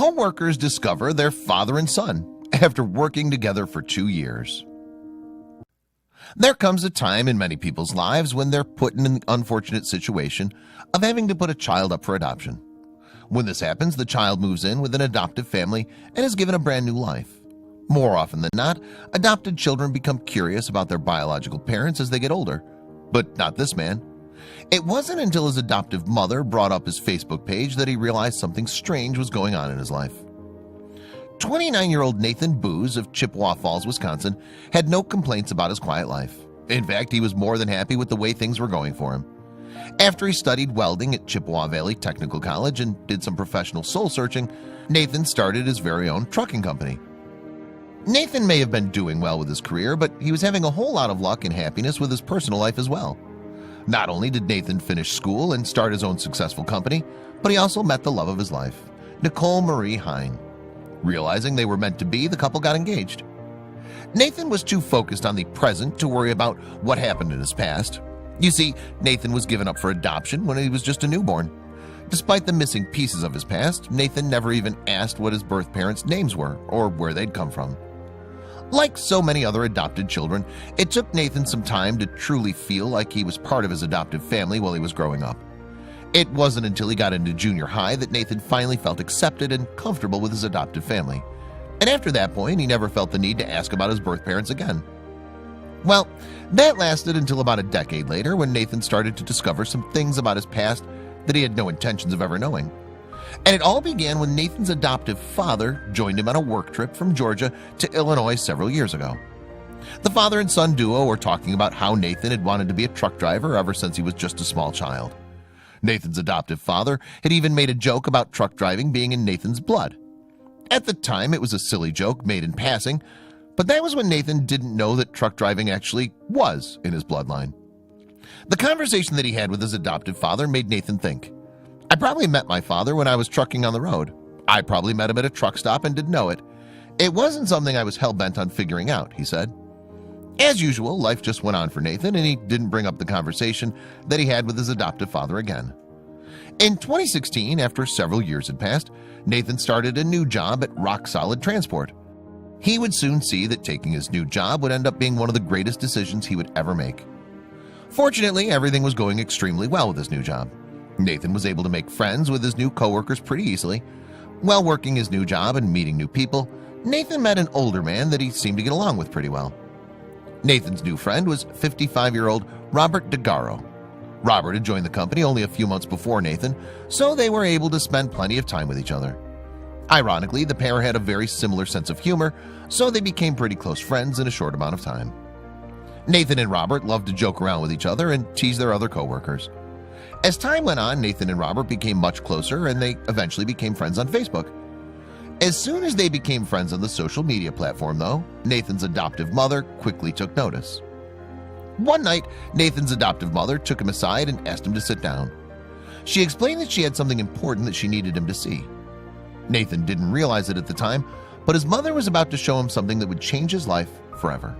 Co-workers discover they're father and son after working together for 2 years. There comes a time in many people's lives when they're put in the unfortunate situation of having to put a child up for adoption. When this happens, the child moves in with an adoptive family and is given a brand new life. More often than not, adopted children become curious about their biological parents as they get older. But not this man. It wasn't until his adoptive mother brought up his Facebook page that he realized something strange was going on in his life. 29-year-old Nathan Booz of Chippewa Falls, Wisconsin, had no complaints about his quiet life. In fact, he was more than happy with the way things were going for him. After he studied welding at Chippewa Valley Technical College and did some professional soul searching, Nathan started his very own trucking company. Nathan may have been doing well with his career, but he was having a whole lot of luck and happiness with his personal life as well. Not only did Nathan finish school and start his own successful company, but he also met the love of his life, Nicole Marie Hine. Realizing they were meant to be, the couple got engaged. Nathan was too focused on the present to worry about what happened in his past. You see, Nathan was given up for adoption when he was just a newborn. Despite the missing pieces of his past, Nathan never even asked what his birth parents' names were or where they'd come from. Like so many other adopted children, it took Nathan some time to truly feel like he was part of his adoptive family while he was growing up. It wasn't until he got into junior high that Nathan finally felt accepted and comfortable with his adoptive family. And after that point, he never felt the need to ask about his birth parents again. Well, that lasted until about a decade later when Nathan started to discover some things about his past that he had no intentions of ever knowing. And it all began when Nathan's adoptive father joined him on a work trip from Georgia to Illinois several years ago. The father and son duo were talking about how Nathan had wanted to be a truck driver ever since he was just a small child. Nathan's adoptive father had even made a joke about truck driving being in Nathan's blood. At the time, it was a silly joke made in passing, but that was when Nathan didn't know that truck driving actually was in his bloodline. The conversation that he had with his adoptive father made Nathan think, I probably met my father when I was trucking on the road. I probably met him at a truck stop and didn't know it. It wasn't something I was hell-bent on figuring out, he said. As usual, life just went on for Nathan, and he didn't bring up the conversation that he had with his adoptive father again. In 2016, after several years had passed, Nathan started a new job at Rock Solid Transport. He would soon see that taking his new job would end up being one of the greatest decisions he would ever make. Fortunately, everything was going extremely well with his new job. Nathan was able to make friends with his new coworkers pretty easily. While working his new job and meeting new people, Nathan met an older man that he seemed to get along with pretty well. Nathan's new friend was 55-year-old Robert DeGaro. Robert had joined the company only a few months before Nathan, so they were able to spend plenty of time with each other. Ironically, the pair had a very similar sense of humor, so they became pretty close friends in a short amount of time. Nathan and Robert loved to joke around with each other and tease their other coworkers. As time went on, Nathan and Robert became much closer, and they eventually became friends on Facebook. As soon as they became friends on the social media platform, though, Nathan's adoptive mother quickly took notice. One night, Nathan's adoptive mother took him aside and asked him to sit down. She explained that she had something important that she needed him to see. Nathan didn't realize it at the time, but his mother was about to show him something that would change his life forever.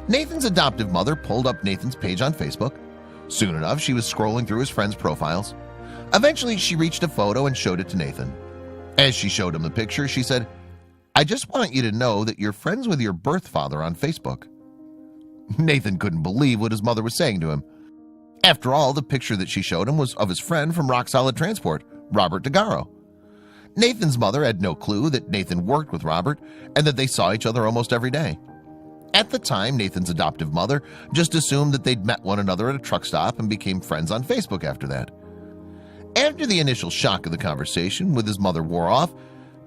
Nathan's adoptive mother pulled up Nathan's page on Facebook. Soon enough, she was scrolling through his friends' profiles. Eventually, she reached a photo and showed it to Nathan. As she showed him the picture, she said, I just want you to know that you're friends with your birth father on Facebook. Nathan couldn't believe what his mother was saying to him. After all, the picture that she showed him was of his friend from Rock Solid Transport, Robert DeGaro. Nathan's mother had no clue that Nathan worked with Robert and that they saw each other almost every day. At the time, Nathan's adoptive mother just assumed that they'd met one another at a truck stop and became friends on Facebook after that. After the initial shock of the conversation with his mother wore off,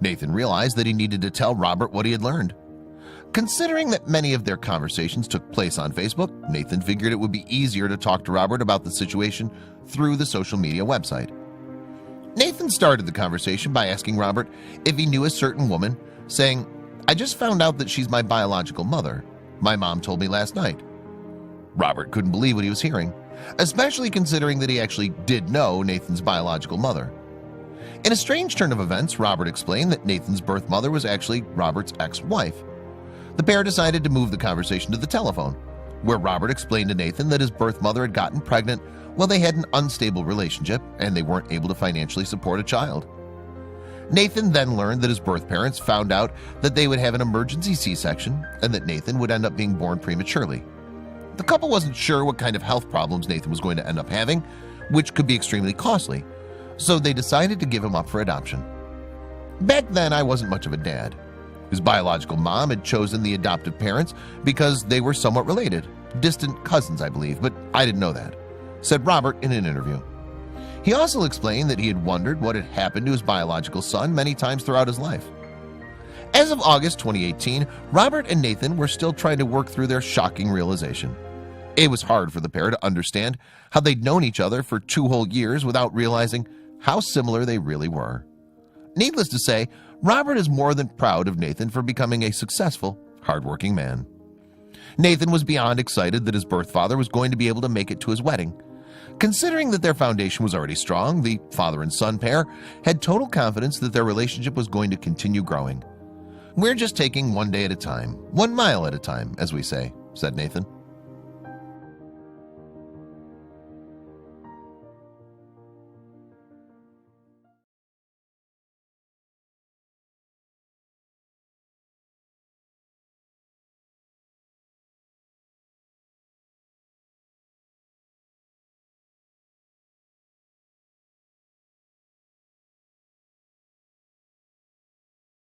Nathan realized that he needed to tell Robert what he had learned. Considering that many of their conversations took place on Facebook, Nathan figured it would be easier to talk to Robert about the situation through the social media website. Nathan started the conversation by asking Robert if he knew a certain woman, saying, I just found out that she's my biological mother. My mom told me last night. Robert couldn't believe what he was hearing, especially considering that he actually did know Nathan's biological mother. In a strange turn of events, Robert explained that Nathan's birth mother was actually Robert's ex-wife. The pair decided to move the conversation to the telephone, where Robert explained to Nathan that his birth mother had gotten pregnant while they had an unstable relationship and they weren't able to financially support a child. Nathan then learned that his birth parents found out that they would have an emergency C-section and that Nathan would end up being born prematurely. The couple wasn't sure what kind of health problems Nathan was going to end up having, which could be extremely costly, so they decided to give him up for adoption. Back then, I wasn't much of a dad. His biological mom had chosen the adoptive parents because they were somewhat related, distant cousins, I believe, but I didn't know that, said Robert in an interview. He also explained that he had wondered what had happened to his biological son many times throughout his life. As of August 2018, Robert and Nathan were still trying to work through their shocking realization. It was hard for the pair to understand how they'd known each other for 2 whole years without realizing how similar they really were. Needless to say, Robert is more than proud of Nathan for becoming a successful, hardworking man. Nathan was beyond excited that his birth father was going to be able to make it to his wedding. Considering that their foundation was already strong, the father and son pair had total confidence that their relationship was going to continue growing. "We're just taking one day at a time, 1 mile at a time, as we say," said Nathan.